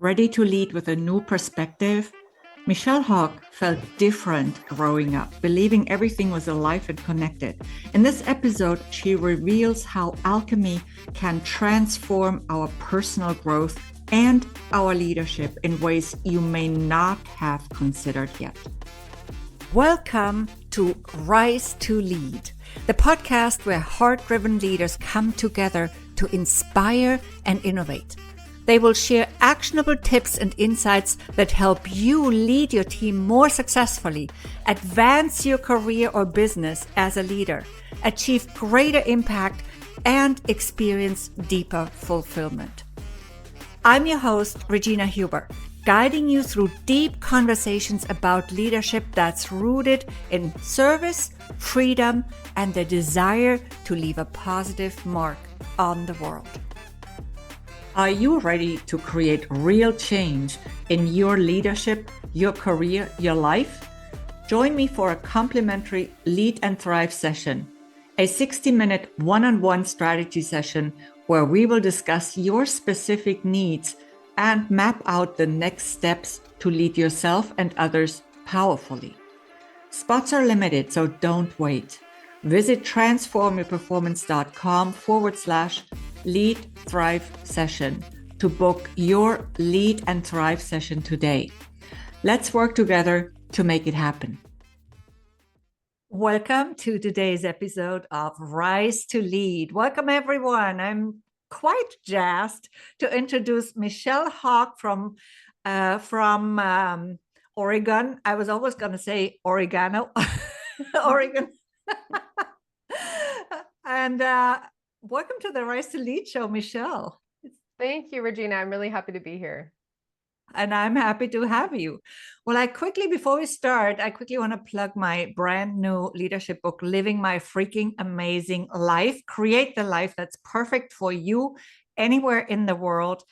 Ready to lead with a new perspective? Michelle Hawk felt different growing up, believing everything was alive and connected. In this episode, she reveals how alchemy can transform our personal growth and our leadership in ways you may not have considered yet. Welcome to Rise to Lead, the podcast where heart-driven leaders come together to inspire and innovate. They will share actionable tips and insights that help you lead your team more successfully, advance your career or business as a leader, achieve greater impact, and experience deeper fulfillment. I'm your host, Regina Huber, guiding you through deep conversations about leadership that's rooted in service, freedom, and the desire to leave a positive mark on the world. Are you ready to create real change in your leadership, your career, your life? Join me for a complimentary Lead and Thrive session, a 60-minute one-on-one strategy session where we will discuss your specific needs and map out the next steps to lead yourself and others powerfully. Spots are limited, so don't wait. Visit transformyourperformance.com/Lead Thrive session to book your Lead and Thrive session today. Let's work together to make it happen. Welcome to today's episode of Rise to Lead. Welcome, everyone. I'm quite jazzed to introduce Michelle Hawk from Oregon. I was always going to say oregano, Oregon. And welcome to the Rise to Lead show, Michelle. Thank you, Regina. I'm really happy to be here. And I'm happy to have you. Well, before we start, I quickly want to plug my brand new leadership book, Living My Freaking Amazing Life. Create the life that's perfect for you anywhere in the world.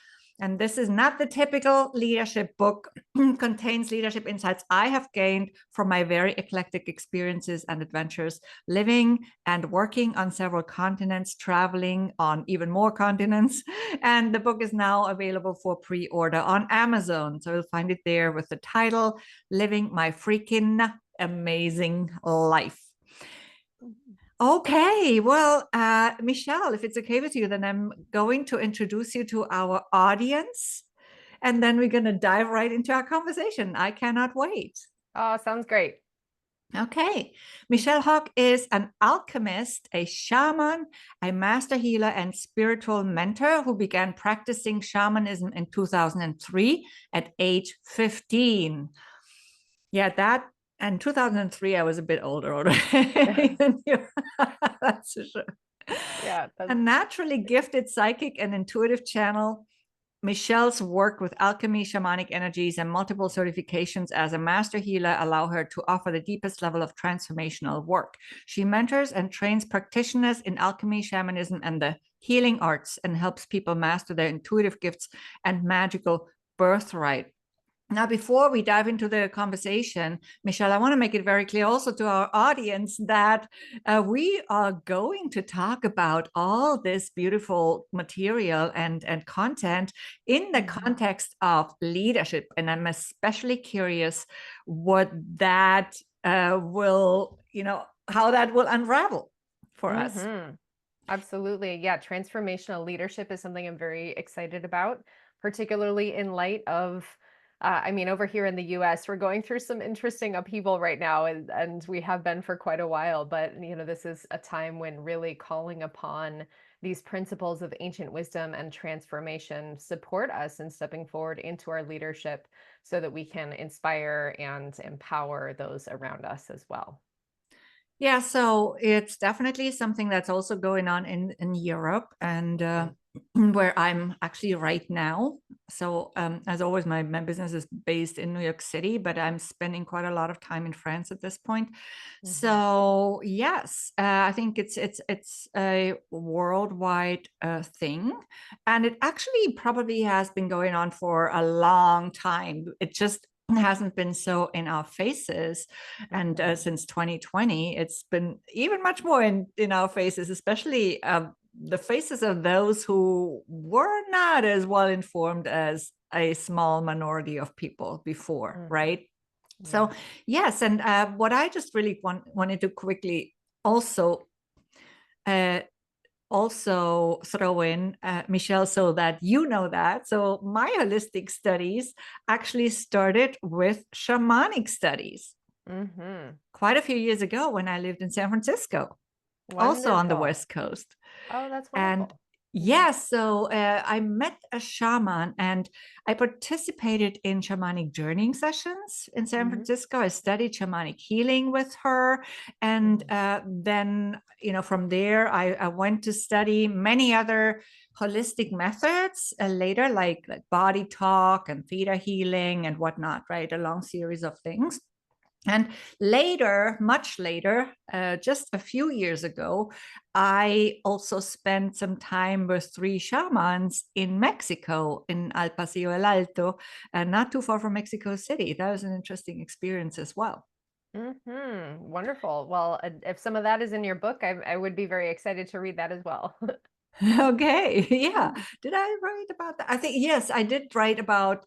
And this is not the typical leadership book. Contains leadership insights I have gained from my very eclectic experiences and adventures, living and working on several continents, traveling on even more continents. And the book is now available for pre-order on Amazon. So you'll find it there with the title, Living My Freaking Amazing Life. Okay, well, Michelle, if it's okay with you, then I'm going to introduce you to our audience, and then we're going to dive right into our conversation. I cannot wait. Oh, sounds great. Okay, Michelle Hawk is an alchemist, a shaman, a master healer, and spiritual mentor who began practicing shamanism in 2003 at age 15. Yeah, and 2003, I was a bit older already. That's for sure. Yeah. A naturally gifted psychic and intuitive channel, Michelle's work with alchemy, shamanic energies, and multiple certifications as a master healer allow her to offer the deepest level of transformational work. She mentors and trains practitioners in alchemy, shamanism, and the healing arts, and helps people master their intuitive gifts and magical birthright. Now, before we dive into the conversation, Michelle, I want to make it very clear also to our audience that we are going to talk about all this beautiful material and content in the context of leadership. And I'm especially curious what that how that will unravel for us. Absolutely. Yeah. Transformational leadership is something I'm very excited about, particularly in light of over here in the US, we're going through some interesting upheaval right now, and we have been for quite a while. But, this is a time when really calling upon these principles of ancient wisdom and transformation support us in stepping forward into our leadership so that we can inspire and empower those around us as well. Yeah, so it's definitely something that's also going on in Europe and where I'm actually right now. So as always, my business is based in New York City, but I'm spending quite a lot of time in France at this point. So yes, I think it's a worldwide thing, and it actually probably has been going on for a long time. It just hasn't been so in our faces, and since 2020 it's been even much more in our faces, especially the faces of those who were not as well informed as a small minority of people before, Mhm. right? So Yeah. yes, and what I just really wanted to quickly also uh, also throw in, Michelle, so that you know that. So my holistic studies actually started with shamanic studies Hmm. quite a few years ago when I lived in San Francisco, also on the Wonderful. West Coast. Oh, that's And wonderful. Hmm. yes, so I met a shaman and I participated in shamanic journeying sessions in San Hmm. Francisco. I studied shamanic healing with her. And Hmm. then, from there, I went to study many other holistic methods later, like body talk and theta healing and whatnot, right? A long series of things. And later, much later, just a few years ago, I also spent some time with three shamans in Mexico, in Al Pasillo El Alto, and not too far from Mexico City. That was an interesting experience as well. Hmm. Wonderful. Well, if some of that is in your book, I would be very excited to read that as well. Okay, yeah. Did I write about that? I think, yes, I did write about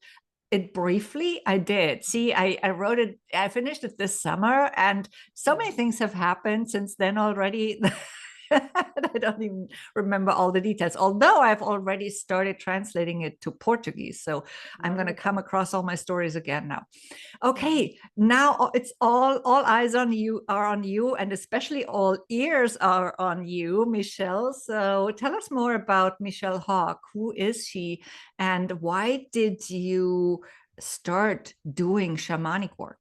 it briefly. I did. See, I wrote it, I finished it this summer, and so many Mhm. things have happened since then already. I don't even remember all the details, although I've already started translating it to Portuguese. So I'm going to come Wonderful. across all my stories again now. Mhm. Okay, now it's all eyes on you are on you, and especially all ears are on you, Michelle. So tell us more about Michelle Hawk. Who is she, and why did you start doing shamanic work?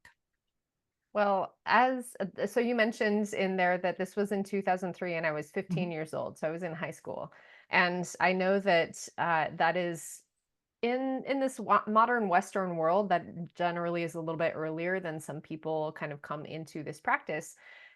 Well, so you mentioned in there that this was in 2003 and I was 15 years old, so I was in high school. And I know that that is in this modern Western world that generally is a little bit earlier than some people kind of come into this practice.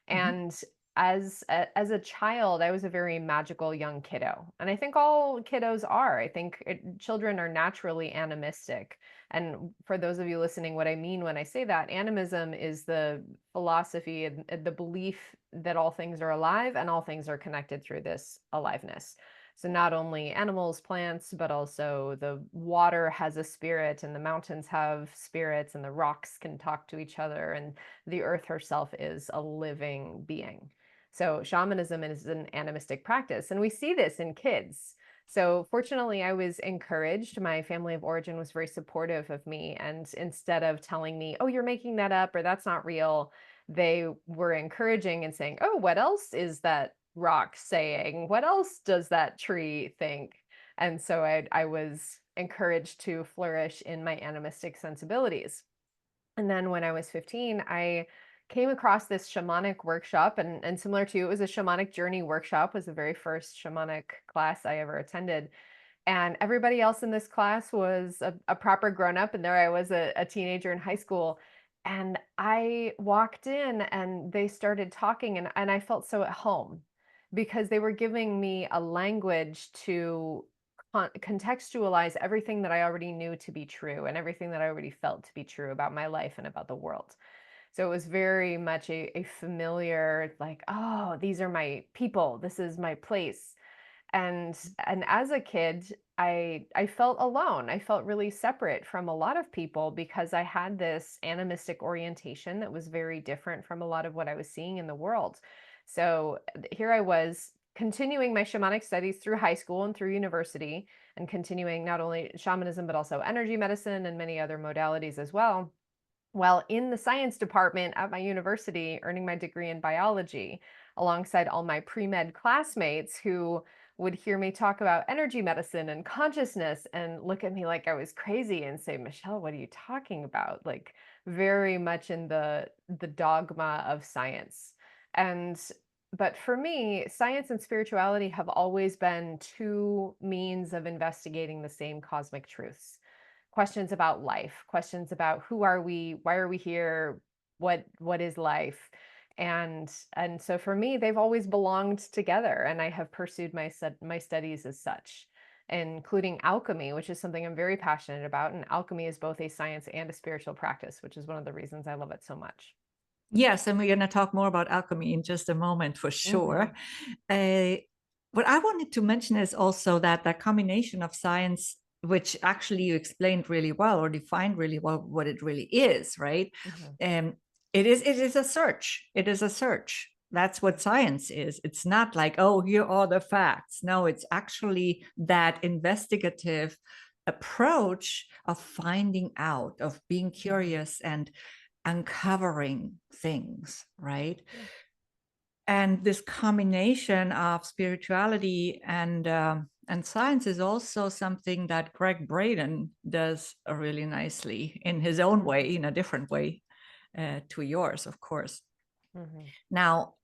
Mhm. And as a child, I was a very magical young kiddo, and I think all kiddos are. I think children are naturally animistic. And for those of you listening, what I mean when I say that, animism is the philosophy and the belief that all things are alive and all things are connected through this aliveness. So not only animals, plants, but also the water has a spirit and the mountains have spirits and the rocks can talk to each other and the earth herself is a living being. So shamanism is an animistic practice and we see this in kids. So fortunately I was encouraged. My family of origin was very supportive of me, and instead of telling me, "Oh, you're making that up," or "That's not real," they were encouraging and saying, "Oh, what else is that rock saying? What else does that tree think?" And so I was encouraged to flourish in my animistic sensibilities. And then when I was 15, I came across this shamanic workshop, and similar to you, it was a shamanic journey workshop, was the very first shamanic class I ever attended. And everybody else in this class was a proper grown up, and there I was, a teenager in high school. And I walked in and they started talking, and I felt so at home because they were giving me a language to contextualize everything that I already knew to be true and everything that I already felt to be true about my life and about the world. So it was very much a familiar, like, oh, these are my people, this is my place. And as a kid, I felt alone. I felt really separate from a lot of people because I had this animistic orientation that was very different from a lot of what I was seeing in the world. So here I was continuing my shamanic studies through high school and through university, and continuing not only shamanism but also energy medicine and many other modalities as well, while in the science department at my university, earning my degree in biology, alongside all my pre-med classmates who would hear me talk about energy medicine and consciousness and look at me like I was crazy and say, "Michelle, what are you talking about?" Like very much in the dogma of science. And but for me, science and spirituality have always been two means of investigating the same cosmic truths. Questions about life, questions about who are we, why are we here, what is life? And so for me, they've always belonged together, and I have pursued my studies as such, including alchemy, which is something I'm very passionate about. And alchemy is both a science and a spiritual practice, which is one of the reasons I love it so much. Yes, and we're going to talk more about alchemy in just a moment for Hmm. sure. Uh, What I wanted to mention is also that that combination of science, which actually you explained really well or defined really well what it really is, right? Mhm. And it is a search. It is a search. That's what science is. It's not like, oh, here are the facts. No, it's actually that investigative approach of finding out, of being Mhm. curious and uncovering things, right? Yeah. And this combination of spirituality and science is also something that Greg Braden does really nicely in his own way, Mhm. in a different way to yours, of course. Mhm. Now,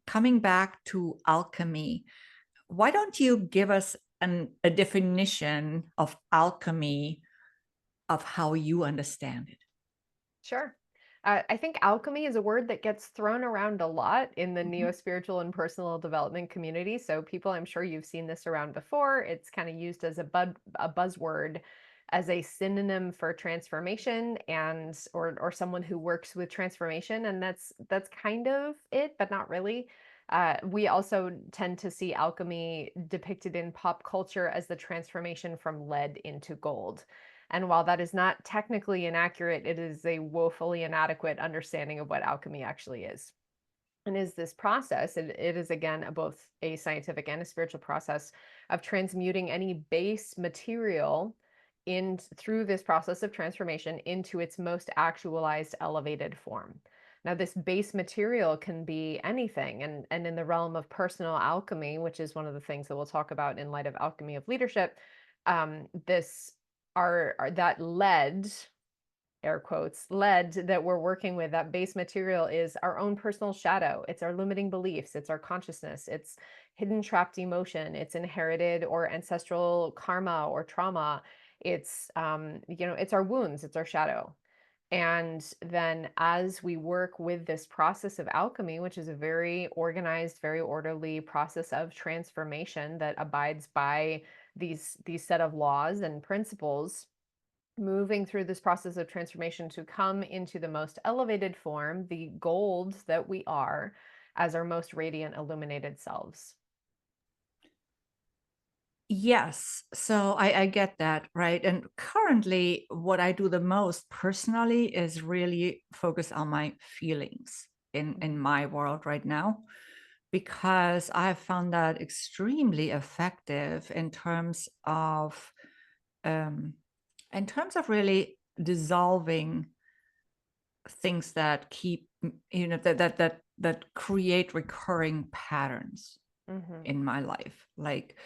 coming back to alchemy, why don't you give us a definition of alchemy, of how you understand it? Sure. I think alchemy is a word that gets thrown around a lot in the Mhm. neo spiritual and personal development community. So, people, I'm sure you've seen this around before. It's kind of used as a buzzword, as a synonym for transformation, and or someone who works with transformation, and that's kind of it, but not really. We also tend to see alchemy depicted in pop culture as the transformation from lead into gold. And while that is not technically inaccurate, it is a woefully inadequate understanding of what alchemy actually is. And is this process, it is again both a scientific and a spiritual process of transmuting any base material in through this process of transformation into its most actualized elevated form. Now, this base material can be anything, and in the realm of personal alchemy, which is one of the things that we'll talk about in light of alchemy of leadership, this are that lead, air quotes, lead that we're working with, that base material is our own personal shadow. It's our limiting beliefs, it's our consciousness, it's hidden trapped emotion, it's inherited or ancestral karma or trauma. It's it's our wounds, it's our shadow. And then as we work with this process of alchemy, which is a very organized, very orderly process of transformation that abides by these set of laws and principles, moving through this process of transformation to come into the most elevated form, the gold that we are, as our most radiant, illuminated selves. Yes, so I get that, right? And currently, what I do the most personally is really focus on my feelings in Mhm. my world right now, because I have found that extremely effective um, in terms of really dissolving things that keep, that create recurring patterns Mhm. in my life, like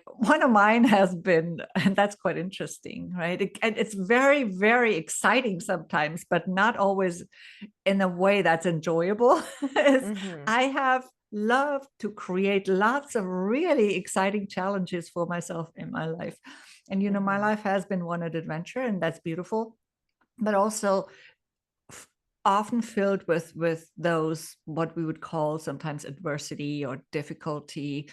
one of mine has been, and that's quite interesting, right? And it's very, very exciting sometimes, but not always in a way that's enjoyable. Is Mhm. I have loved to create lots of really exciting challenges for myself in my life, and my Mhm. life has been one adventure, and that's beautiful, but also often filled with those what we would call sometimes adversity or difficulty.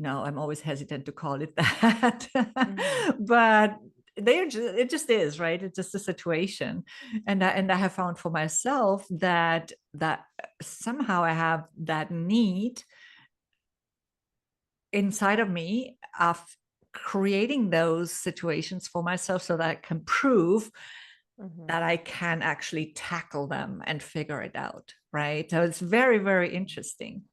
I'm always hesitant to call it that. Mhm. But it just is, right? It's just a situation. And I have found for myself that somehow I have that need inside of me of creating those situations for myself so that I can prove Mhm. that I can actually tackle them and figure it out, right? So it's very, very interesting.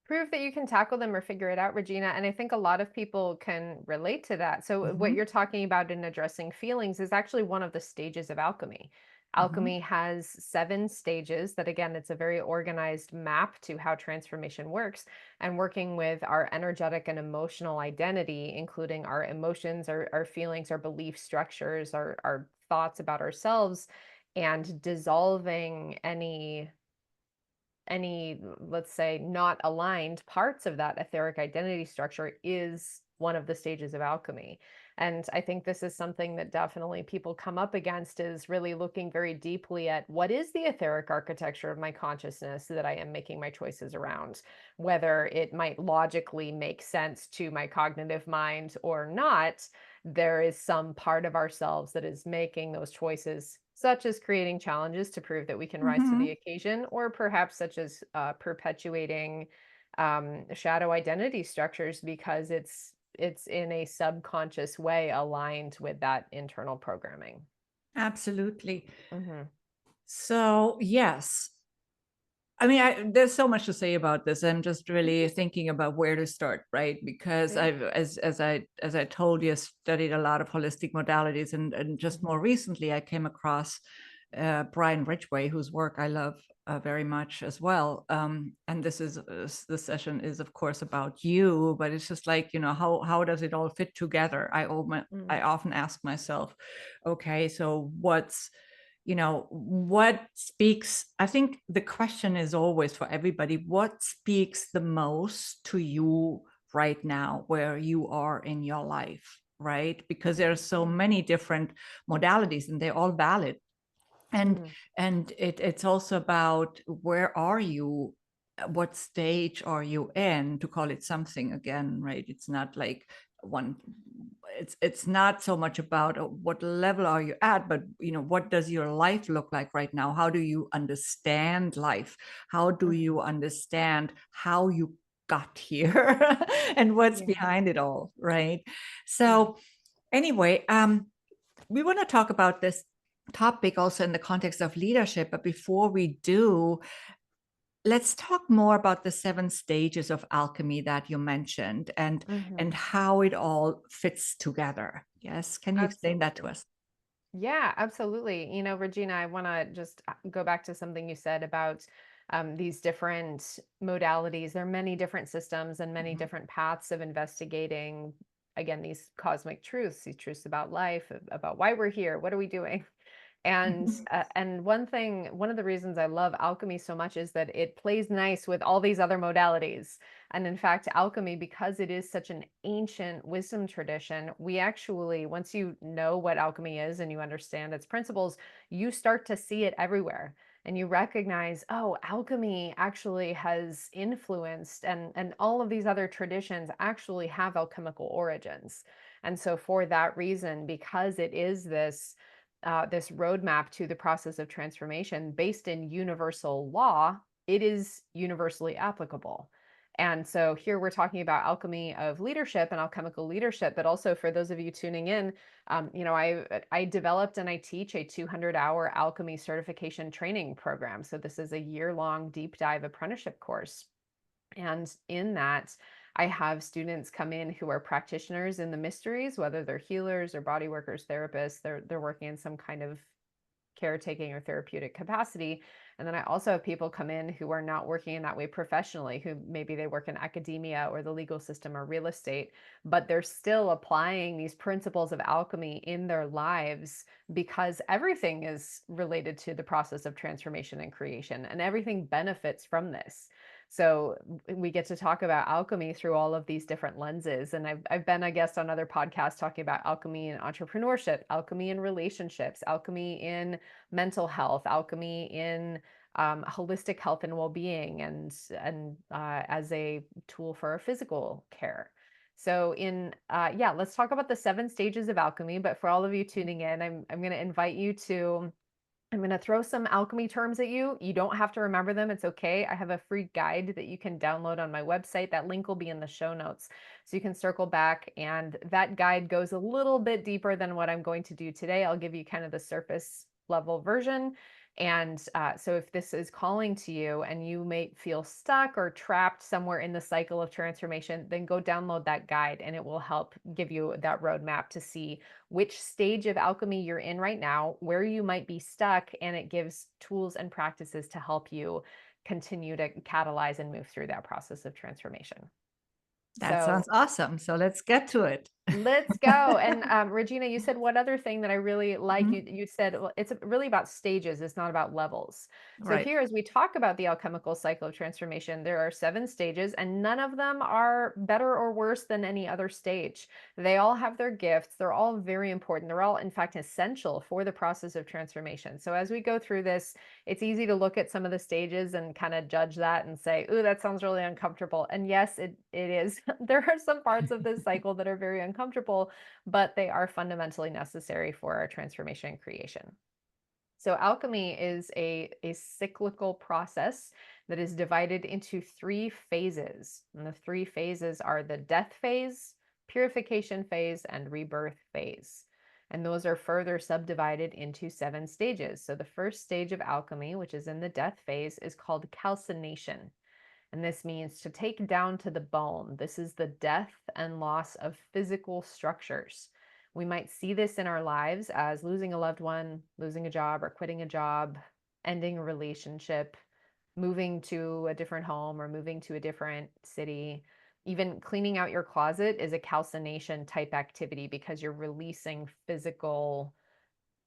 Prove that you can tackle them or figure it out, Regina. And I think a lot of people can relate to that. So, what Mhm, you're talking about in addressing feelings is actually one of the stages of alchemy. mhm, Alchemy has 7 stages that, again, it's a very organized map to how transformation works. And working with our energetic and emotional identity, including our emotions, our feelings, our belief structures, our thoughts about ourselves, and dissolving any, let's say, not aligned parts of that etheric identity structure is one of the stages of alchemy. And I think this is something that definitely people come up against, is really looking very deeply at what is the etheric architecture of my consciousness that I am making my choices around, whether it might logically make sense to my cognitive mind or not. There is some part of ourselves that is making those choices, such as creating challenges to prove that we can rise to the mhm. occasion, or perhaps such as perpetuating shadow identity structures because it's in a subconscious way aligned with that internal programming. Absolutely. Hmm. So, yes. I mean, there's so much to say about this. I'm just really thinking about where to start, right? Because Yeah. as I told you, studied a lot of holistic modalities, and just Hmm. more recently, I came across Brian Ridgway, whose work I love very much as well. And this session is, of course, about you, but it's just like, how does it all fit together? I often ask myself, okay, so what speaks. I think the question is always for everybody, what speaks the most to you right now, where you are in your life, right? Because there are so many different modalities and they're all valid. and Hmm. and it's also about where are you, what stage are you in, to call it something again, right? It's not like one, it's not so much about what level are you at, but what does your life look like right now? How do you understand life? How do Hmm. you understand how you got here and what's Yeah. behind it all, right? Yeah. So anyway, we want to talk about this topic also in the context of leadership. But before we do, let's talk more about the 7 stages of alchemy that you mentioned, and Hmm. how it all fits together. Yes, can you explain that to Absolutely. us? Yeah, absolutely. Regina, I want to just go back to something you said about these different modalities. There are many different systems and many Mhm. different paths of investigating, again, these cosmic truths, these truths about life, about why we're here, what are we doing? And one of the reasons I love alchemy so much is that it plays nice with all these other modalities. And in fact, alchemy, because it is such an ancient wisdom tradition, we actually, once you know what alchemy is and you understand its principles, you start to see it everywhere. And you recognize, oh, alchemy actually has influenced, and all of these other traditions actually have alchemical origins. And so, for that reason, because it is this roadmap to the process of transformation based in universal law, it is universally applicable. And so here we're talking about alchemy of leadership and alchemical leadership, but also for those of you tuning in, I developed and I teach a 200-hour alchemy certification training program. So this is a year-long deep dive apprenticeship course. And in that, I have students come in who are practitioners in the mysteries, whether they're healers or body workers, therapists, they're working in some kind of caretaking or therapeutic capacity. And then I also have people come in who are not working in that way professionally, who maybe they work in academia or the legal system or real estate, but they're still applying these principles of alchemy in their lives because everything is related to the process of transformation and creation, and everything benefits from this. So we get to talk about alchemy through all of these different lenses. And I've been a guest on other podcasts talking about alchemy in entrepreneurship, alchemy in relationships, alchemy in mental health, alchemy in holistic health and well-being, and as a tool for our physical care. So yeah, let's talk about the 7 stages of alchemy. But for all of you tuning in, I'm going to invite you to. I'm going to throw some alchemy terms at you. You don't have to remember them. It's okay. I have a free guide that you can download on my website. That link will be in the show notes. So you can circle back, and that guide goes a little bit deeper than what I'm going to do today. I'll give you kind of the surface level version. And so if this is calling to you and you may feel stuck or trapped somewhere in the cycle of transformation, then go download that guide and it will help give you that roadmap to see which stage of alchemy you're in right now, where you might be stuck, and it gives tools and practices to help you continue to catalyze and move through that process of transformation. That sounds So awesome. So let's get to it. let's go. And Regina, you said one other thing that I really like. You Mhm. you said, well, it's really about stages. It's not about levels. So Right. here, as we talk about the alchemical cycle of transformation, there are 7 stages, and none of them are better or worse than any other stage. They all have their gifts. They're all very important. They're all, in fact, essential for the process of transformation. So as we go through this, it's easy to look at some of the stages and kind of judge that and say, "Ooh, that sounds really uncomfortable." And yes, it is. There are some parts of this cycle that are very uncomfortable, but they are fundamentally necessary for our transformation and creation. So alchemy is a cyclical process that is divided into three phases. And the three phases are the death phase, purification phase, and rebirth phase. And those are further subdivided into 7 stages. So the first stage of alchemy, which is in the death phase, is called calcination. And this means to take down to the bone. This is the death and loss of physical structures. We might see this in our lives as losing a loved one, losing a job or quitting a job, ending a relationship, moving to a different home or moving to a different city. Even cleaning out your closet is a calcination type activity because you're releasing physical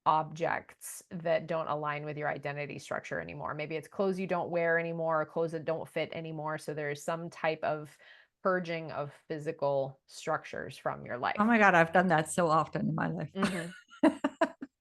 objects that don't align with your identity structure anymore. Maybe it's clothes you don't wear anymore or clothes that don't fit anymore. So there's some type of purging of physical structures from your Oh life. my God, I've done that so often in my life. Hmm.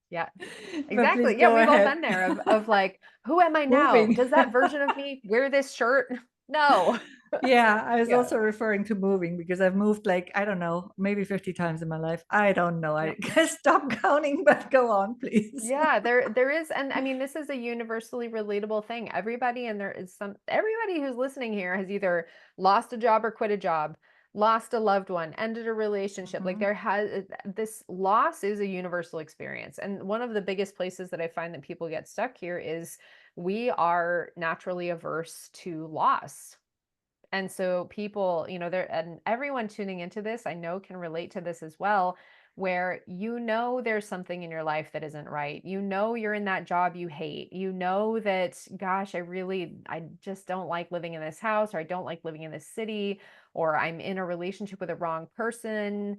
Yeah, But please exactly. Yeah, go we've all ahead. been there of like, who am I now? Moving. Does that version of me wear this shirt? No. Yeah, I was Yeah. also referring to moving because I've moved like, I don't know, maybe 50 times in my life. I don't know. I Yep. stop counting, but go on, please. Yeah, there is, and I mean, this is a universally relatable thing. Everybody, and there is everybody who's listening here has either lost a job or quit a job, lost a loved one, ended a relationship. Like Mhm. there has this loss is a universal experience. And one of the biggest places that I find that people get stuck here is we are naturally averse to loss. And so people, there and everyone tuning into this, I know can relate to this as well, where there's something in your life that isn't right. You're in that job you hate. That, gosh, I just don't like living in this house, or I don't like living in this city, or I'm in a relationship with a wrong person,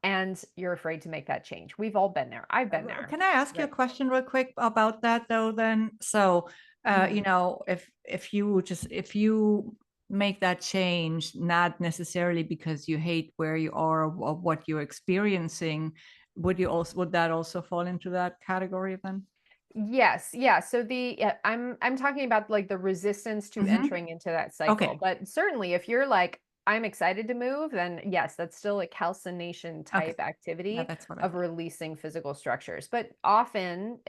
and you're afraid to make that change. We've all been there. I've been there. Can I ask you a Right. question real quick about that though then? So, Mhm. if you make that change, not necessarily because you hate where you are or what you're experiencing, would that also fall into that category then? Yes, yeah. So I'm talking about like the resistance to Hmm. entering into that cycle. Okay. But certainly if you're like, I'm excited to move, then yes, that's still a calcination Okay. type Yeah, activity that's what I of thought. releasing physical structures. But often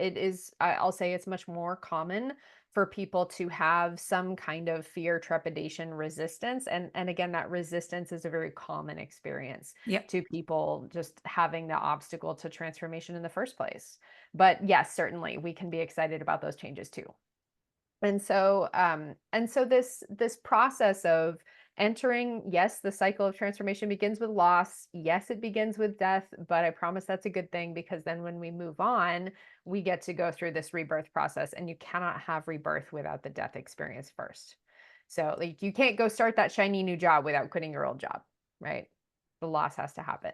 I'll say it's much more common for people to have some kind of fear, trepidation, resistance. And again, that resistance is a very common experience Yeah. to people just having the obstacle to transformation in the first place. But yes, certainly we can be excited about those changes too. And so this process of entering, yes, the cycle of transformation begins with loss. Yes, it begins with death, but I promise that's a good thing because then when we move on, we get to go through this rebirth process, and you cannot have rebirth without the death experience first. So like you can't go start that shiny new job without quitting your old job, right? The loss has to happen.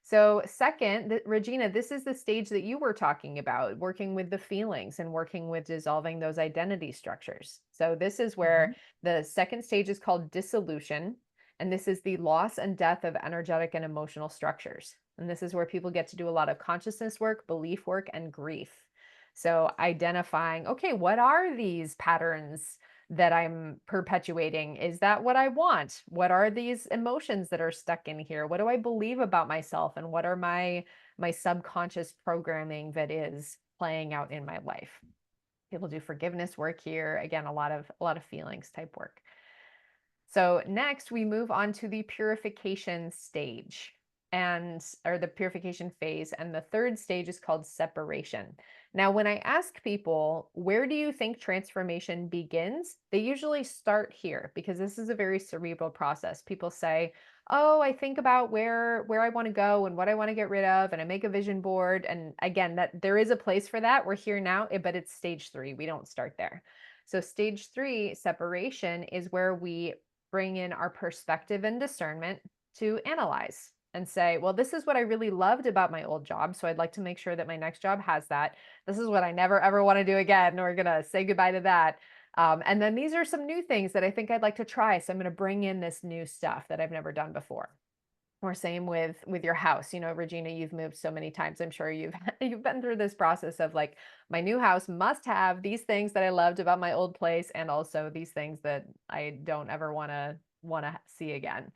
So, second, Regina, this is the stage that you were talking about, working with the feelings and working with dissolving those identity structures. So, this is where Mhm. the second stage is called dissolution. And this is the loss and death of energetic and emotional structures. And this is where people get to do a lot of consciousness work, belief work, and grief. So, identifying, okay, what are these patterns that I'm perpetuating? Is that what I want? What are these emotions that are stuck in here? What do I believe about myself, and what are my subconscious programming that is playing out in my life? People do forgiveness work here. Again, a lot of feelings type work. So next we move on to the purification stage or the purification phase. And the third stage is called separation. Now, when I ask people, where do you think transformation begins? They usually start here because this is a very cerebral process. People say, oh, I think about where I want to go and what I want to get rid of, and I make a vision board. And again, that there is a place for that. We're here now, but it's stage 3. We don't start there. So stage 3, separation, is where we bring in our perspective and discernment to analyze and say, well, this is what I really loved about my old job. So I'd like to make sure that my next job has that. This is what I never, ever want to do again. We're going to say goodbye to that. And then these are some new things that I think I'd like to try. So I'm going to bring in this new stuff that I've never done before. Or same with your house. Regina, you've moved so many times. I'm sure you've you've been through this process of like, my new house must have these things that I loved about my old place, and also these things that I don't ever want to see again.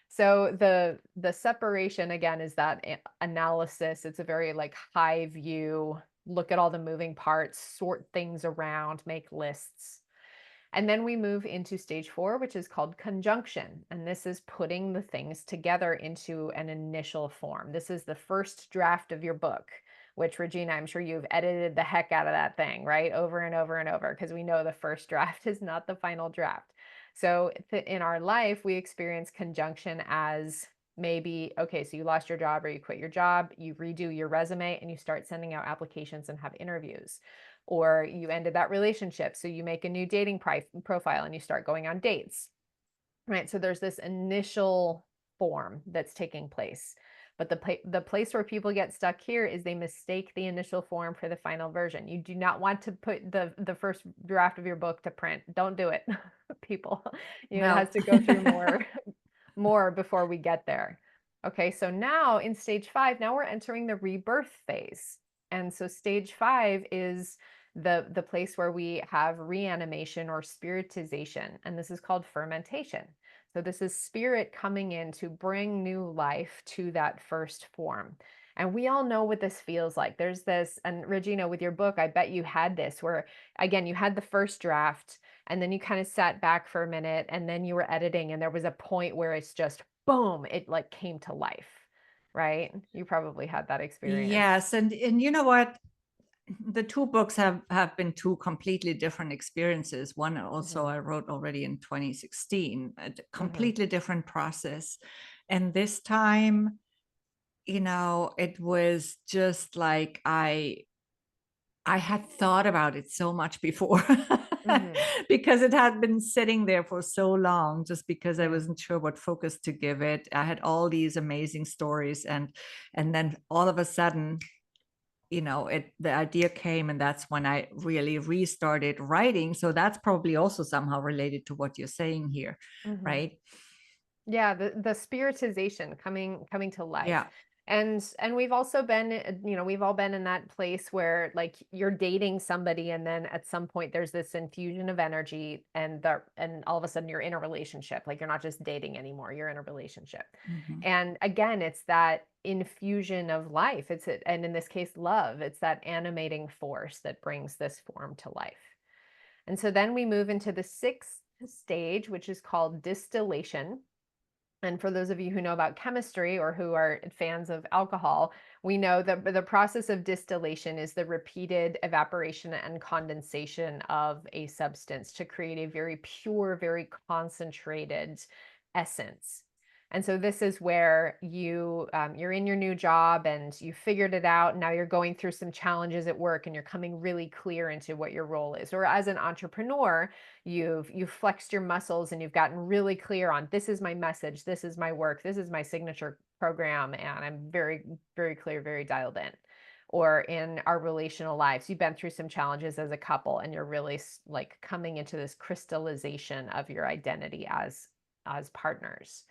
So the separation again is that analysis. It's a very like high view look at all the moving parts, sort things around, make lists. And then we move into stage 4, which is called conjunction. And this is putting the things together into an initial form. This is the first draft of your book, which, Regina, I'm sure you've edited the heck out of that thing, right? Over and over and over, because we know the first draft is not the final draft. So in our life, we experience conjunction as maybe, okay, so you lost your job or you quit your job, you redo your resume and you start sending out applications and have interviews. Or you ended that relationship, so you make a new dating profile and you start going on dates, right? So there's this initial form that's taking place. But the place where people get stuck here is they mistake the initial form for the final version. You do not want to put the first draft of your book to print. Don't do it, people. It No. has to go through more before we get there. Okay, so now in stage 5, now we're entering the rebirth phase. And so stage 5 is the place where we have reanimation or spiritization, and this is called fermentation. So this is spirit coming in to bring new life to that first form. And we all know what this feels like. There's this, and Regina, with your book, I bet you had this where, again, you had the first draft and then you kind of sat back for a minute and then you were editing and there was a point where it's just boom, it like came to life, right? You probably had that experience. Yes, and you know what? The two books have been two completely different experiences. One also Hmm. I wrote already in 2016, a Hmm. completely different process. And this time, it was just like I had thought about it so much before Hmm. because it had been sitting there for so long, just because I Yeah. wasn't sure what focus to give it. I had all these amazing stories, and then all of a sudden, the idea came, and that's when I really restarted writing. So that's probably also somehow related to what you're saying here, Hmm. right? Yeah, the spiritization coming to life. Yeah. And we've also been, we've all been in that place where like you're dating somebody and then at some point there's this infusion of energy and all of a sudden you're in a relationship. Like you're not just dating anymore, you're in a relationship. Mhm. And again, it's that infusion of life. And in this case, love. It's that animating force that brings this form to life. And so then we move into the 6th stage, which is called distillation. And for those of you who know about chemistry or who are fans of alcohol, we know that the process of distillation is the repeated evaporation and condensation of a substance to create a very pure, very concentrated essence. And so this is where you're in your new job and you figured it out. Now you're going through some challenges at work and you're coming really clear into what your role is. Or as an entrepreneur, you've flexed your muscles and you've gotten really clear on this is my message, this is my work, this is my signature program, and I'm very, very clear, very dialed in. Or in our relational lives, you've been through some challenges as a couple and you're really like coming into this crystallization of your identity as partners.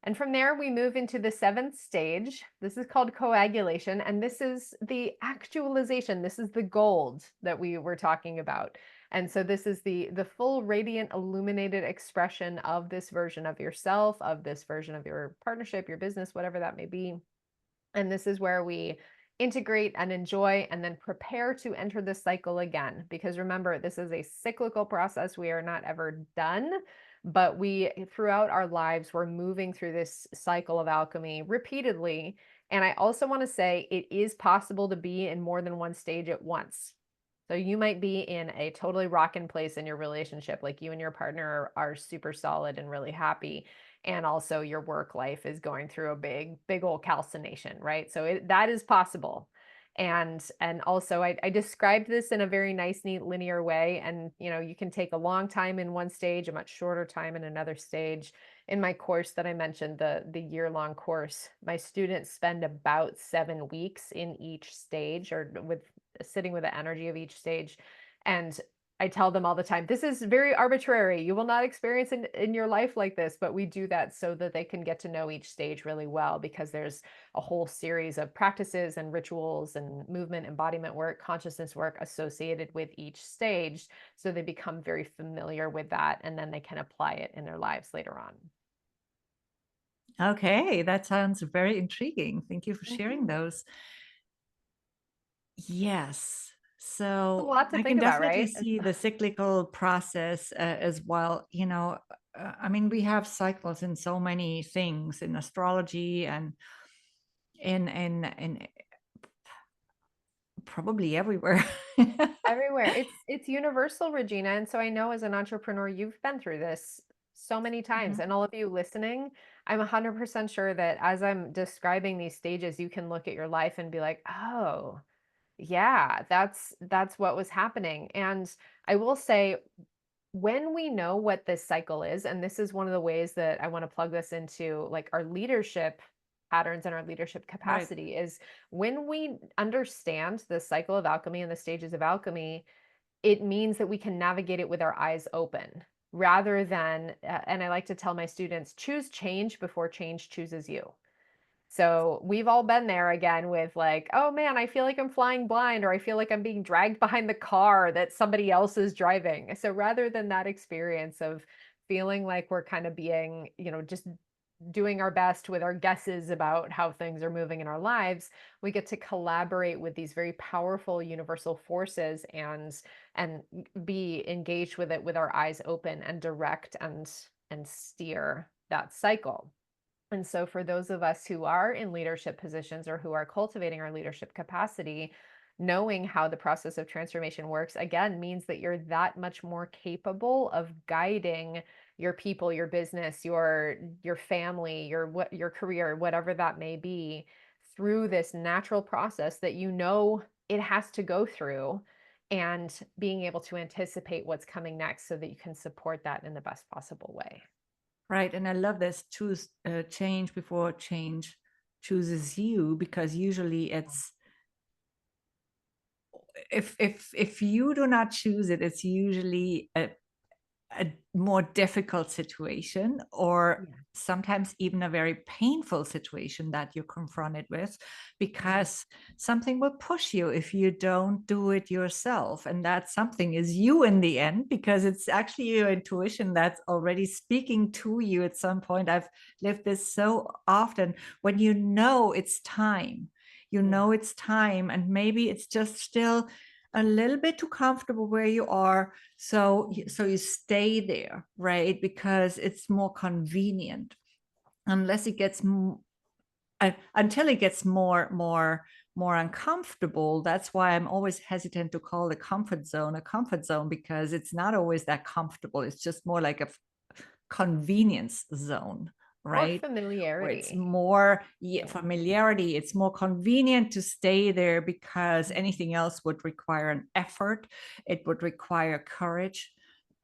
And from there, we move into the 7th stage. This is called coagulation. And this is the actualization. This is the gold that we were talking about. And so this is the full radiant illuminated expression of this version of yourself, of this version of your partnership, your business, whatever that may be. And this is where we integrate and enjoy and then prepare to enter the cycle again. Because remember, this is a cyclical process. We are not ever done, but throughout our lives, we're moving through this cycle of alchemy repeatedly. And I also want to say it is possible to be in more than one stage at once. So you might be in a totally rockin' place in your relationship, like you and your partner are super solid and really happy, and also your work life is going through a big old calcination, right? So that is possible. And also I described this in a very nice, neat, linear way. And you can take a long time in one stage, a much shorter time in another stage. In my course that I mentioned, the year-long course, my students spend about 7 weeks in each stage, or with sitting with the energy of each stage. And I tell them all the time, this is very arbitrary. You will not experience in your life like this, but we do that so that they can get to know each stage really well, because there's a whole series of practices and rituals and movement, embodiment work, consciousness work associated with each stage. So they become very familiar with that and then they can apply it in their lives later on. Okay, that sounds very intriguing. Thank you for sharing Mhm. those. Yes. It's a So lot to I think can about, definitely right? see the cyclical process as well. I mean, we have cycles in so many things in astrology and in probably everywhere. Everywhere. It's universal, Regina. And so I know as an entrepreneur, you've been through this so many times. Mhm. And all of you listening, I'm 100% sure that as I'm describing these stages, you can look at your life and be like, "Oh, yeah, that's what was happening." And I will say when we know what this cycle is, and this is one of the ways that I want to plug this into like our leadership patterns and our leadership Right. capacity is when we understand the cycle of alchemy and the stages of alchemy, it means that we can navigate it with our eyes open rather than, and I like to tell my students, choose change before change chooses you. So we've all been there again with like, oh man, I feel like I'm flying blind, or I feel like I'm being dragged behind the car that somebody else is driving. So rather than that experience of feeling like we're kind of being, just doing our best with our guesses about how things are moving in our lives, we get to collaborate with these very powerful universal forces and be engaged with it with our eyes open and direct and steer that cycle. And so, for those of us who are in leadership positions or who are cultivating our leadership capacity, knowing how the process of transformation works again means that you're that much more capable of guiding your people, your business, your family, your career, whatever that may be, through this natural process that it has to go through, and being able to anticipate what's coming next so that you can support that in the best possible way. Right. And I love this choose change before change chooses you, because usually it's if you do not choose it, it's usually a more difficult situation, or Yeah. sometimes even a very painful situation that you're confronted with, Mhm. because something will push you if you don't do it yourself. And that something is you in the end, because it's actually your intuition that's already speaking to you at some point. I've lived this so often when you know it's time. You Yeah. know it's time, and maybe it's just still a little bit too comfortable where you are, so you stay there, right? Because it's more convenient, unless it gets until it gets more uncomfortable. That's why I'm always hesitant to call the comfort zone a comfort zone, because it's not always that comfortable. It's just more like a convenience zone, Or right? Where it's familiarity. more Yeah. familiarity, it's more convenient to stay there, because Mhm. anything else would require an effort. It would require courage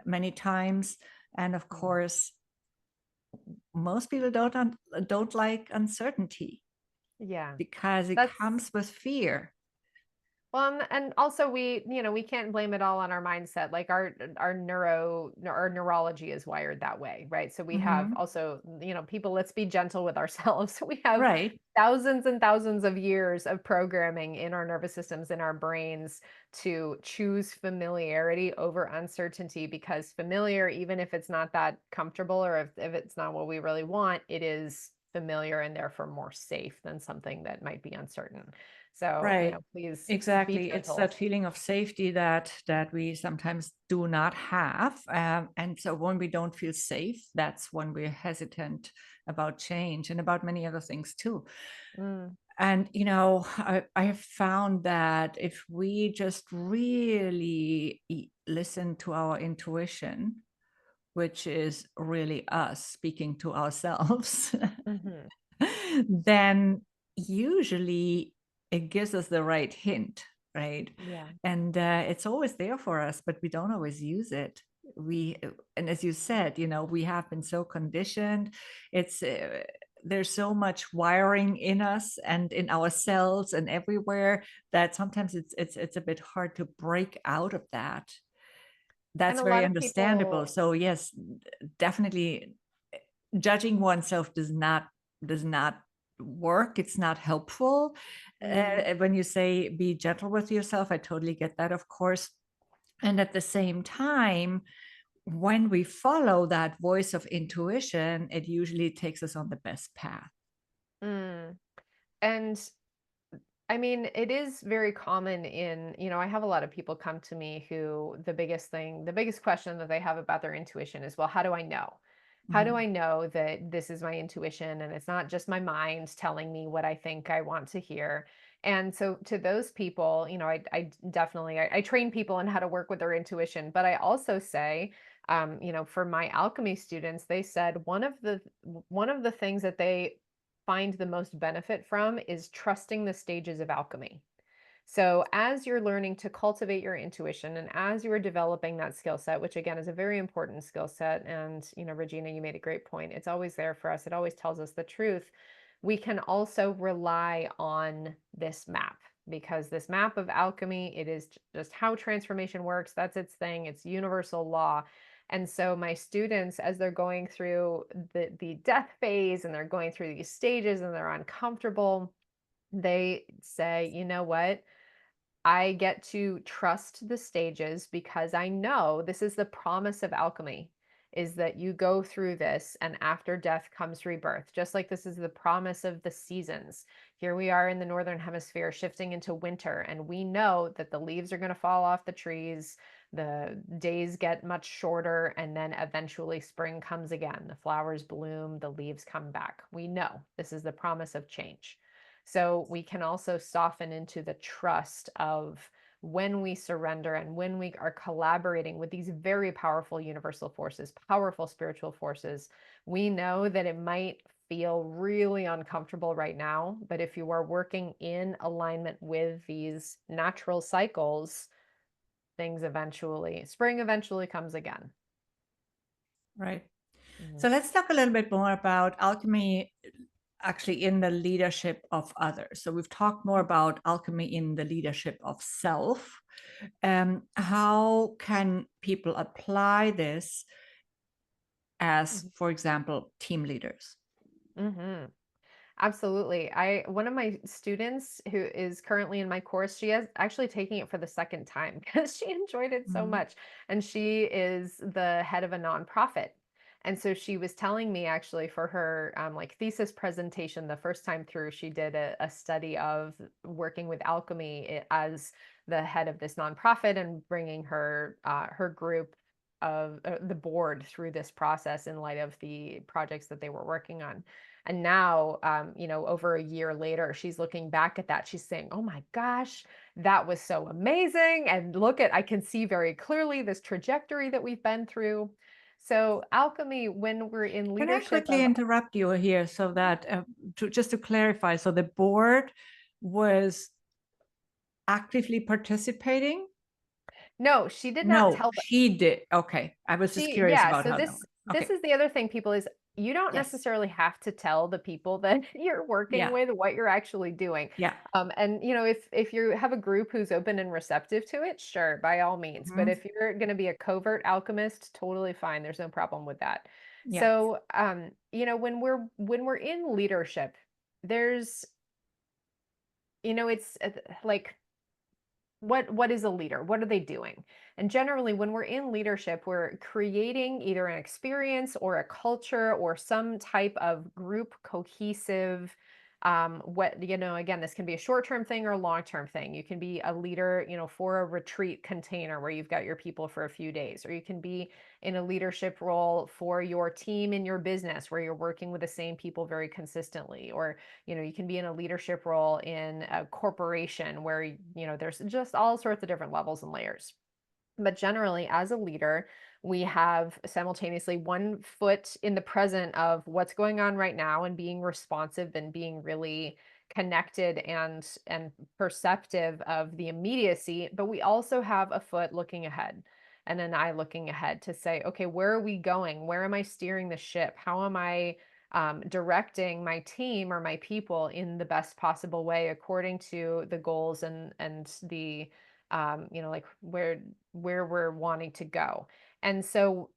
many times. And of Yeah. course, most people don't like uncertainty, Yeah. because it That's comes with fear. Well, and also we can't blame it all on our mindset. Like our neurology is wired that way, right? So we have Hmm. also, people, let's be gentle with ourselves. We have Right. thousands and thousands of years of programming in our nervous systems, in our brains to choose familiarity over uncertainty, because familiar, even if it's not that comfortable, or if it's not what we really want, it is familiar and therefore more safe than something that might be uncertain. So, Right. please be Exactly. It's that gentle. feeling of safety that we sometimes do not have. And so when we don't feel safe, that's when we're hesitant about change and about many other things too. Mm, And, I have found that if we just really listen to our intuition, which is really us speaking to ourselves, mhm. then usually it gives us the right hint, right? Yeah. And it's always there for us, but we don't always use it. And as you said, we have been so conditioned. It's there's so much wiring in us and in our cells and everywhere, that sometimes it's a bit hard to break out of that. And That's a very lot of understandable. people So yes, definitely judging oneself does not work. It's not helpful. mm, When you say be gentle with yourself, I totally get that, of course. And at the same time, when we follow that voice of intuition, it usually takes us on the best path. mm. And I mean, it is very common in, I have a lot of people come to me who the biggest question that they have about their intuition is, well, how do I know? How do Mhm. I know that this is my intuition and it's not just my mind telling me what I think I want to hear? And so to those people, I definitely I train people on how to work with their intuition, but I also say, for my alchemy students, they said one of the things that they find the most benefit from is trusting the stages of alchemy. So, as you're learning to cultivate your intuition and as you are developing that skill set, which again is a very important skill set, and Regina, you made a great point. It's always there for us, it always tells us the truth. We can also rely on this map because this map of alchemy, it is just how transformation works. That's its thing, it's universal law. And so my students, as they're going through the death phase and they're going through these stages and they're uncomfortable, they say, you know what? I get to trust the stages because I know this is the promise of alchemy is that you go through this and after death comes rebirth. Just like this is the promise of the seasons. Here we are in the northern hemisphere shifting into winter and we know that the leaves are going to fall off the trees, the days get much shorter and then eventually spring comes again. The flowers bloom, the leaves come back. We know this is the promise of change. So we can also soften into the trust of when we surrender and when we are collaborating with these very powerful universal forces, powerful spiritual forces. We know that it might feel really uncomfortable right now, but if you are working in alignment with these natural cycles, spring eventually comes again. Right. So Mhm. let's talk a little bit more about alchemy actually in the leadership of others. So we've talked more about alchemy in the leadership of self. How can people apply this as, Mhm. for example, team leaders? Mhm. Absolutely. I One of my students who is currently in my course, she is actually taking it for the second time because she enjoyed it so Mhm. much. And she is the head of a nonprofit. And so she was telling me actually for her like thesis presentation, the first time through, she did a study of working with alchemy as the head of this nonprofit and bringing her group of the board through this process in light of the projects that they were working on. And now, over a year later, she's looking back at that. She's saying, oh my gosh, that was so amazing. And I can see very clearly this trajectory that we've been through. So, alchemy, when we're in Can I leadership quickly of, interrupt you here so that just to clarify, so the board was actively participating? no, she did not No, tell. she did. Okay. I was just curious Yeah, about so how that this works. this Okay. is the other thing, people, is you don't Yes. necessarily have to tell the people that you're working Yeah. with what you're actually doing. Yeah. And if you have a group who's open and receptive to it, sure, by all means. But Mhm. if you're going to be a covert alchemist, totally fine. There's no problem with that. Yeah. So, when we're in leadership, there's, it's like what is a leader? What are they doing? And generally, when we're in leadership, we're creating either an experience or a culture or some type of group cohesive, again, this can be a short-term thing or a long-term thing. You can be a leader, for a retreat container where you've got your people for a few days, or you can be in a leadership role for your team in your business where you're working with the same people very consistently, or you can be in a leadership role in a corporation where there's just all sorts of different levels and layers. But generally, as a leader, we have simultaneously one foot in the present of what's going on right now and being responsive and being really connected and perceptive of the immediacy, but we also have a foot looking ahead and an eye looking ahead to say, okay, where are we going? Where am I steering the ship? How am I directing my team or my people in the best possible way according to the goals and the like where we're wanting to go. And so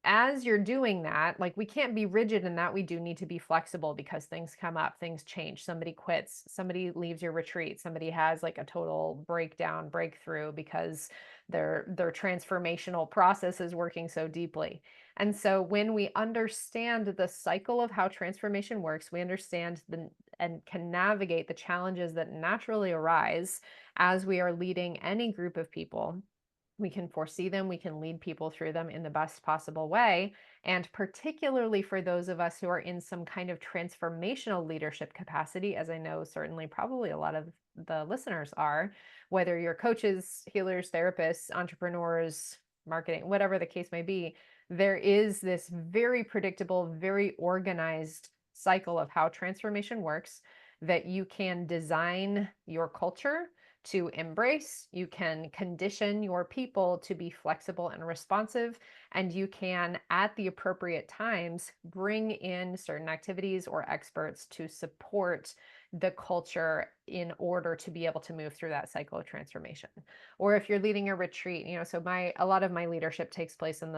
as you're doing that, like, we can't be rigid in that. We do need to be flexible because things come up, things change, somebody quits, somebody leaves your retreat, somebody has like a total breakdown, breakthrough because their transformational process is working so deeply. And so when we understand the cycle of how transformation works, we understand and can navigate the challenges that naturally arise as we are leading any group of people. We can foresee them, we can lead people through them in the best possible way. And particularly for those of us who are in some kind of transformational leadership capacity, as I know certainly probably a lot of the listeners are, whether you're coaches, healers, therapists, entrepreneurs, marketing, whatever the case may be, there is this very predictable, very organized cycle of how transformation works that you can design your culture to embrace. You can condition your people to be flexible and responsive, and you can, at the appropriate times, bring in certain activities or experts to support the culture in order to be able to move through that cycle of transformation. Or if you're leading a retreat, so a lot of my leadership takes place in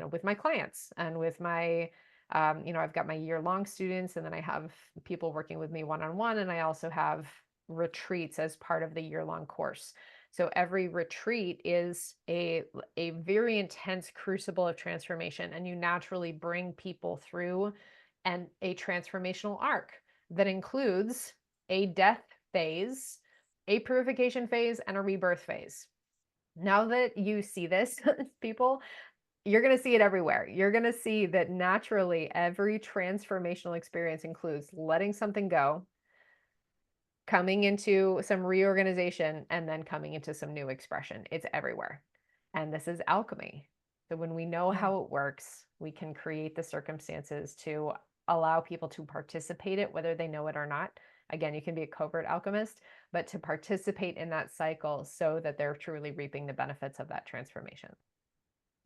with my clients and with my I've got my year-long students, and then I have people working with me one-on-one, and I also have retreats as part of the year-long course. So every retreat is a very intense crucible of transformation, and you naturally bring people through a transformational arc that includes a death phase, a purification phase, and a rebirth phase. Now that you see this, people, you're going to see it everywhere. You're going to see that naturally every transformational experience includes letting something go, coming into some reorganization, and then coming into some new expression. It's everywhere. And this is alchemy. So when we know Yeah. how it works, we can create the circumstances to allow people to participate it, whether they know it or not. Again, you can be a covert alchemist, but to participate in that cycle so that they're truly reaping the benefits of that transformation.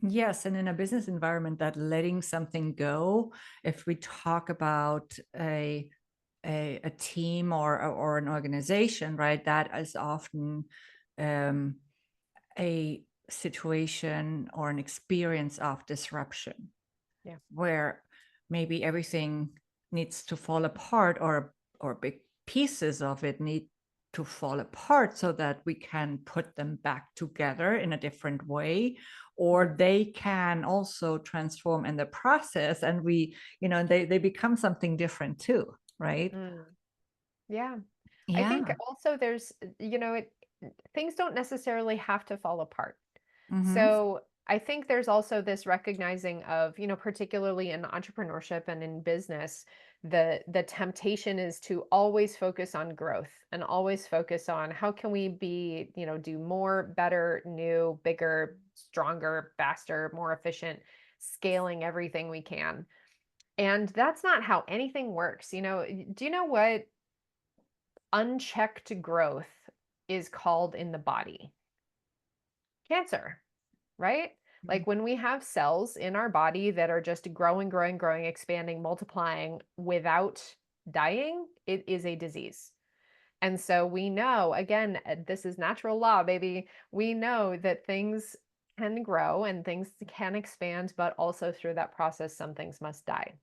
Yes, and in a business environment, that letting something go, if we talk about a team or an organization, right, that is often a situation or an experience of disruption, Yeah. where maybe everything needs to fall apart, or big pieces of it need to fall apart so that we can put them back together in a different way, or they can also transform in the process, and they become something different too, right? Mm. Yeah. I think Yeah. also there's, things don't necessarily have to fall apart. Mm-hmm. So I think there's also this recognizing of, particularly in entrepreneurship and in business, the temptation is to always focus on growth and always focus on how can we be, do more, better, new, bigger, stronger, faster, more efficient, scaling everything we can. And that's not how anything works. Do you know what unchecked growth is called in the body? Cancer, right? Like when we have cells in our body that are just growing, growing, growing, expanding, multiplying without dying, it is a disease. And so we know, again, this is natural law, baby. We know that things can grow and things can expand, but also through that process, some things must die.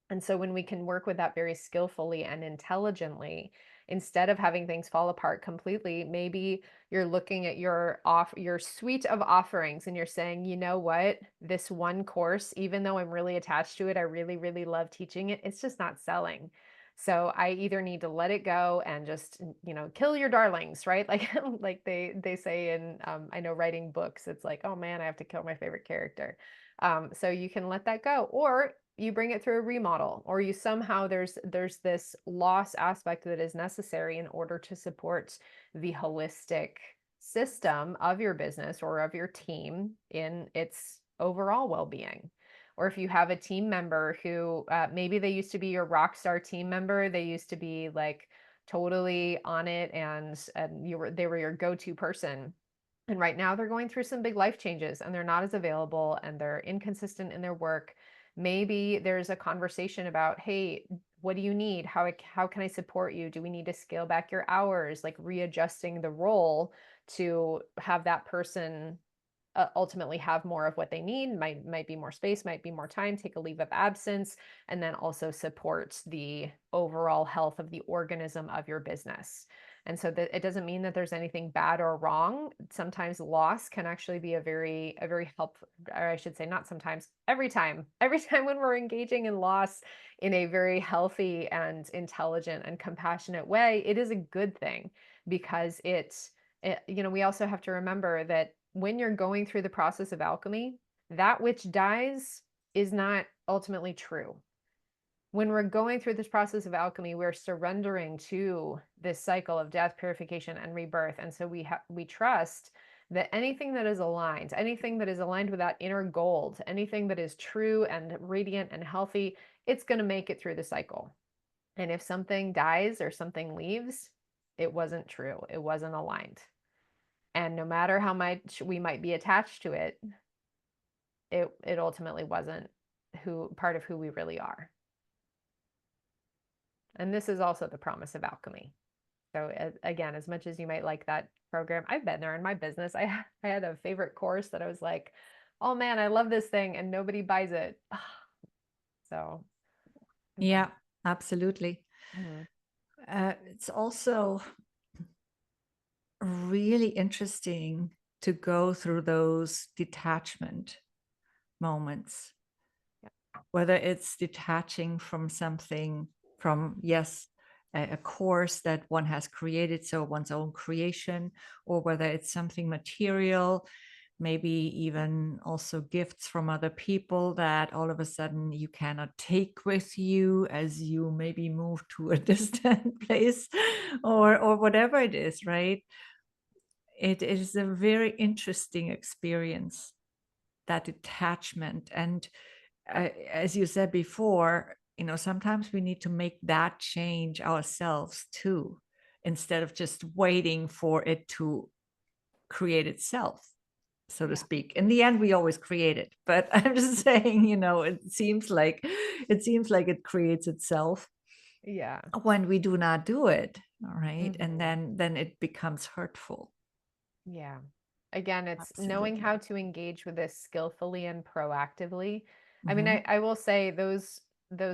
And so when we can work with that very skillfully and intelligently, instead of having things fall apart completely, maybe you're looking at your suite of offerings and you're saying, you know what, this one course, even though I'm really attached to it, I really, really love teaching it, it's just not selling. So I either need to let it go and just, kill your darlings, right? Like, like they say in, I know writing books, it's like, oh man, I have to kill my favorite character. So you can let that go, or you bring it through a remodel, or you somehow there's this loss aspect that is necessary in order to support the holistic system of your business or of your team in its overall well-being. Or if you have a team member who maybe they used to be your rock star team member, they used to be like totally on it, and they were your go-to person. And right now they're going through some big life changes and they're not as available and they're inconsistent in their work. Maybe there's a conversation about, hey, what do you need? How can I support you? Do we need to scale back your hours? Like readjusting the role to have that person ultimately have more of what they need. Might be more space, might be more time, take a leave of absence, and then also support the overall health of the organism of your business. And so that it doesn't mean that there's anything bad or wrong. Sometimes loss can actually be a very helpful, or I should say not sometimes, every time when we're engaging in loss in a very healthy and intelligent and compassionate way, it is a good thing because we also have to remember that when you're going through the process of alchemy, that which dies is not ultimately true. When we're going through this process of alchemy, we're surrendering to this cycle of death, purification, and rebirth. And so we trust that anything that is aligned with that inner gold, anything that is true and radiant and healthy, it's going to make it through the cycle. And if something dies or something leaves, it wasn't true. It wasn't aligned. And no matter how much we might be attached to it, it ultimately wasn't part of who we really are. And this is also the promise of alchemy. So again, as much as you might like that program, I've been there in my business. I had a favorite course that I was like, oh man, I love this thing, and nobody buys it. So Yeah, absolutely. Mhm. It's also really interesting to go through those detachment moments, whether it's detaching from something, from, yes, a course that one has created, so one's own creation, or whether it's something material, maybe even also gifts from other people that all of a sudden you cannot take with you as you maybe move to a distant place, or whatever it is, right? It is a very interesting experience, that detachment. And as you said before, sometimes we need to make that change ourselves too, instead of just waiting for it to create itself, so to Yeah. speak. In the end, we always create it, but I'm just saying, it seems like it creates itself Yeah. when we do not do it. All right. And Mhm. then it becomes hurtful. Yeah. Again, it's knowing Absolutely. how to engage with this skillfully and proactively. I mean, Hmm. I will say those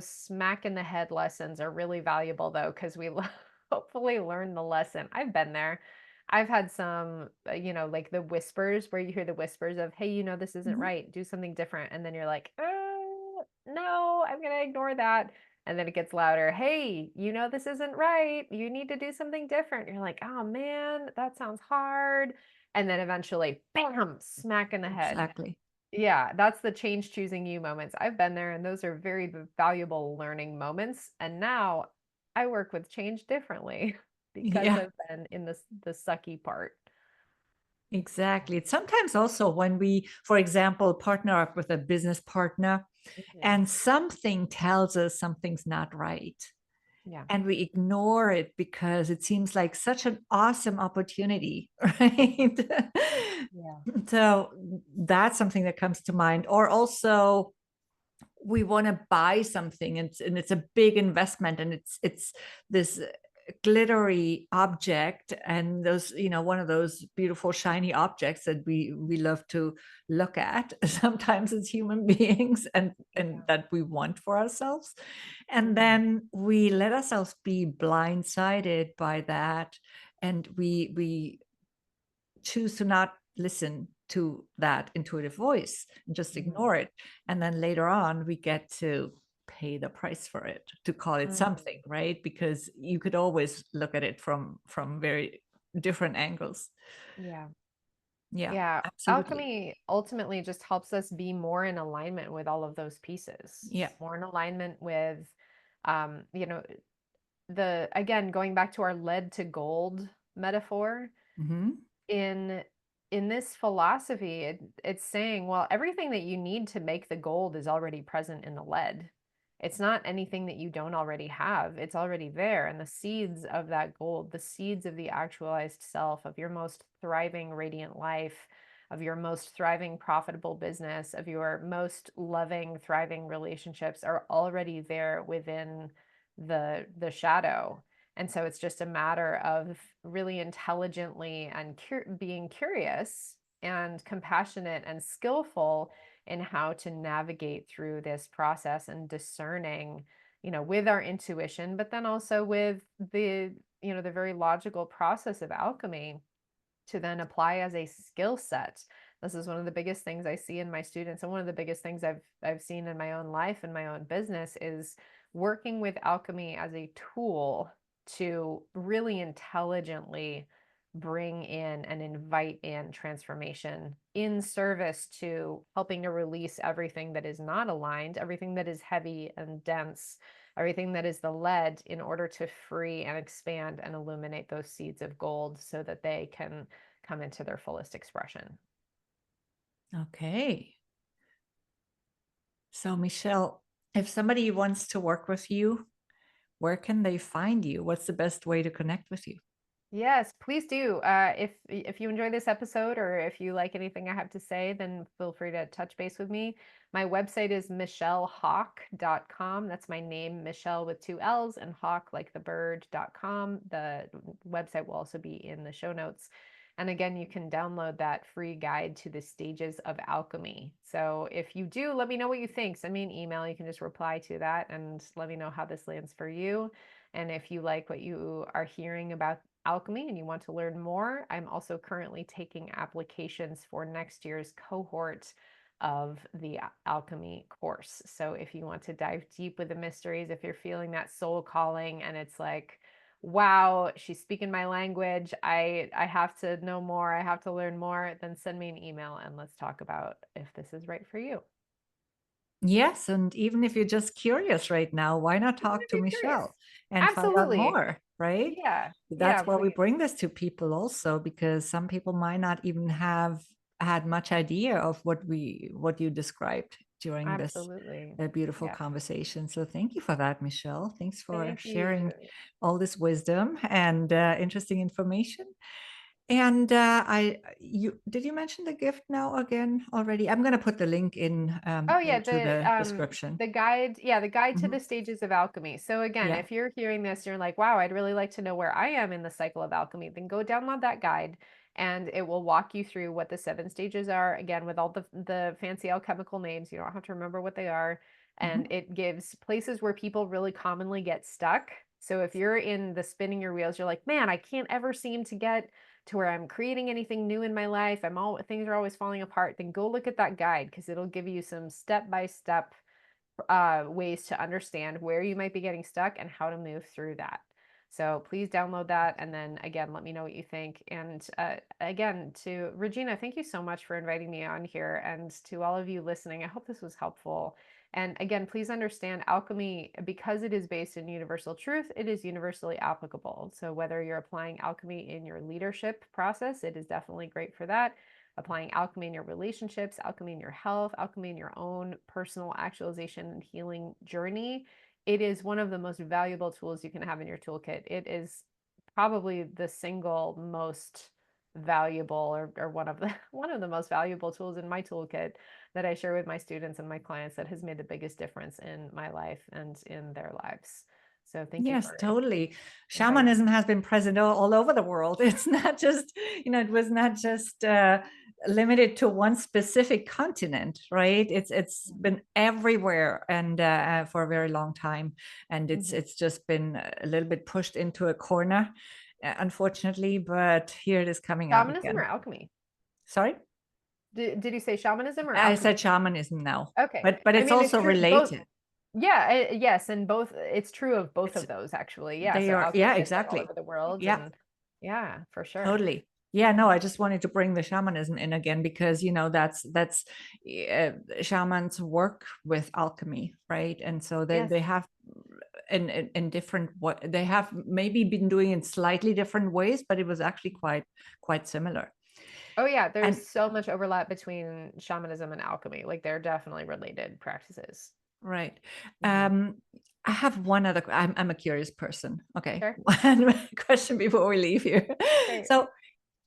smack in the head lessons are really valuable though, because hopefully learn the lesson. I've been there. I've had some, like the whispers where you hear the whispers of, hey, this isn't Hmm. right. Do something different. And then you're like, oh, no, I'm going to ignore that. And then it gets louder. Hey, this isn't right. You need to do something different. You're like, oh man, that sounds hard. And then eventually, bam, smack in the head. Exactly. Yeah, that's the change choosing you moments. I've been there, and those are very valuable learning moments. And now I work with change differently because Yeah. I've been in the sucky part. Exactly. It's sometimes also when we, for example, partner up with a business partner Mhm. and something tells us something's not right, Yeah. and we ignore it because it seems like such an awesome opportunity, right? Yeah. So that's something that comes to mind. Or also, we want to buy something, and it's a big investment, and it's this glittery object, and those, one of those beautiful shiny objects that we love to look at sometimes as human beings, and Yeah. that we want for ourselves, and Mhm. then we let ourselves be blindsided by that, and we choose to not listen to that intuitive voice and just Mhm. ignore it. And then later on, we get to pay the price for it, to call it Mhm. something, right? Because you could always look at it from very different angles. Yeah. Yeah, Yeah. absolutely. Alchemy ultimately just helps us be more in alignment with all of those pieces, Yeah. more in alignment with, um, you know, again, going back to our lead to gold metaphor, Hmm. in in this philosophy, it's saying, well, everything that you need to make the gold is already present in the lead. It's not anything that you don't already have. It's already there. And the seeds of that gold, the seeds of the actualized self, of your most thriving, radiant life, of your most thriving, profitable business, of your most loving, thriving relationships are already there within the shadow. And so it's just a matter of really intelligently and being curious and compassionate and skillful in how to navigate through this process and discerning, with our intuition, but then also with the very logical process of alchemy to then apply as a skill set. This is one of the biggest things I see in my students, and one of the biggest things I've seen in my own life and my own business is working with alchemy as a tool to really intelligently bring in and invite in transformation in service to helping to release everything that is not aligned, everything that is heavy and dense, everything that is the lead, in order to free and expand and illuminate those seeds of gold so that they can come into their fullest expression. Okay. So, Michelle, if somebody wants to work with you, where can they find you? What's the best way to connect with you? Yes, please do. If you enjoy this episode, or if you like anything I have to say, then feel free to touch base with me. My website is michellehawk.com. That's my name, Michelle with 2 L's, and hawk like the bird.com. The website will also be in the show notes. And again, you can download that free guide to the stages of alchemy. So if you do, let me know what you think. Send me an email. You can just reply to that and let me know how this lands for you. And if you like what you are hearing about alchemy and you want to learn more, I'm also currently taking applications for next year's cohort of the alchemy course. So if you want to dive deep with the mysteries, if you're feeling that soul calling and it's like, wow, she's speaking my language, I have to know more, I have to learn more, then send me an email and let's talk about if this is right for you. Yes, and even if you're just curious right now, why not Even talk if to you're curious. Michelle and find out Absolutely. more, right? Yeah. That's Yeah, why we please. bring this to people also, because some people might not even have had much idea of what you described during this Absolutely. beautiful Yeah. conversation. So thank you for that, Michelle. Thanks for Thank sharing you. all this wisdom and interesting information. And you did you mention the gift now again already? I'm going to put the link Oh yeah, into the the description. the guide, yeah, the guide to Mhm. the stages of alchemy. So again, Yeah. if you're hearing this, you're like, wow, I'd really like to know where I am in the cycle of alchemy, then go download that guide and it will walk you through what the 7 stages are, again, with all the fancy alchemical names. You don't have to remember what they are. And Mhm. it gives places where people really commonly get stuck. So if you're in the spinning your wheels, you're like, man, I can't ever seem to get to where I'm creating anything new in my life, things are always falling apart, then go look at that guide because it'll give you some step-by-step ways to understand where you might be getting stuck and how to move through that. So please download that. And then again, let me know what you think. And again, to Regina, thank you so much for inviting me on here. And to all of you listening, I hope this was helpful. And again, please understand alchemy, because it is based in universal truth, it is universally applicable. So whether you're applying alchemy in your leadership process, it is definitely great for that. Applying alchemy in your relationships, alchemy in your health, alchemy in your own personal actualization and healing journey, it is one of the most valuable tools you can have in your toolkit. It is probably the single most valuable, or one of the most valuable tools in my toolkit that I share with my students and my clients, that has made the biggest difference in my life and in their lives. So thank you Yes, for totally. inviting me. Shamanism has been present all over the world. It's not just, it was not just limited to one specific continent, right? It's been everywhere and for a very long time, and Mhm. it's just been a little bit pushed into a corner, unfortunately. But here it is coming out Shamanism or again. alchemy? Sorry, Did you say shamanism or I alchemy? said shamanism now, Okay. but I it's mean, it's also true both. related. Yeah, yes, and both, it's true of both It's of those actually. Yeah, they so are, yeah, alchemy is like all exactly, over the world, yeah. and yeah, for sure. Totally. Yeah, no, Mhm. I just wanted to bring the shamanism in again because that's shamans work with alchemy, right? And so Yes. they have in different what they have maybe been doing in slightly different ways, but it was actually quite similar. Oh yeah, there's And so much overlap between shamanism and alchemy. Like they're definitely related practices. right. Mhm. I have one other. I'm a curious person. Okay, Sure. one question before we leave here. Great. So,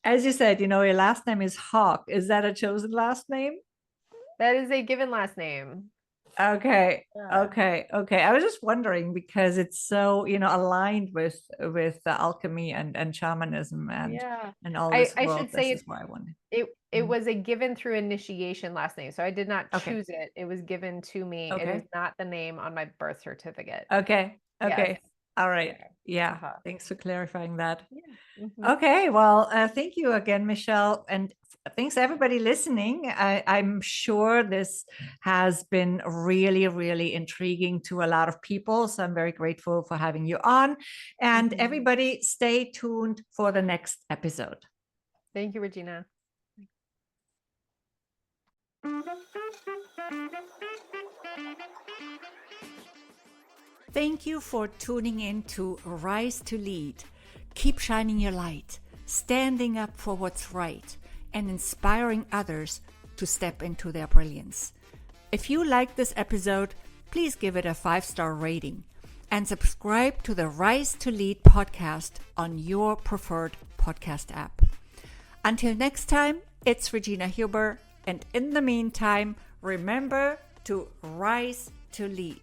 as you said, your last name is Hawk. Is that a chosen last name? That is a given last name. Okay. Yeah. Okay. Okay. I was just wondering because it's so, aligned with the alchemy and shamanism Yeah. and all I this I world. should This say is why I wanted. it Mhm. was a given through initiation last name. So I did not Okay. choose it. It was given to me. It is Okay. not the name on my birth certificate. Okay. Yes. Okay. All right. Yeah. Yeah. Uh-huh. Thanks for clarifying that. Yeah. Mhm. Okay, well, thank you again, Michelle, and thanks everybody listening. I'm sure this has been really, really intriguing to a lot of people. So I'm very grateful for having you on. And Mhm. everybody, stay tuned for the next episode. Thank you, Regina. Thank you for tuning in to Rise to Lead. Keep shining your light, standing up for what's right, and inspiring others to step into their brilliance. If you like this episode, please give it a 5-star rating and subscribe to the Rise to Lead podcast on your preferred podcast app. Until next time, it's Regina Huber, and in the meantime, remember to rise to lead.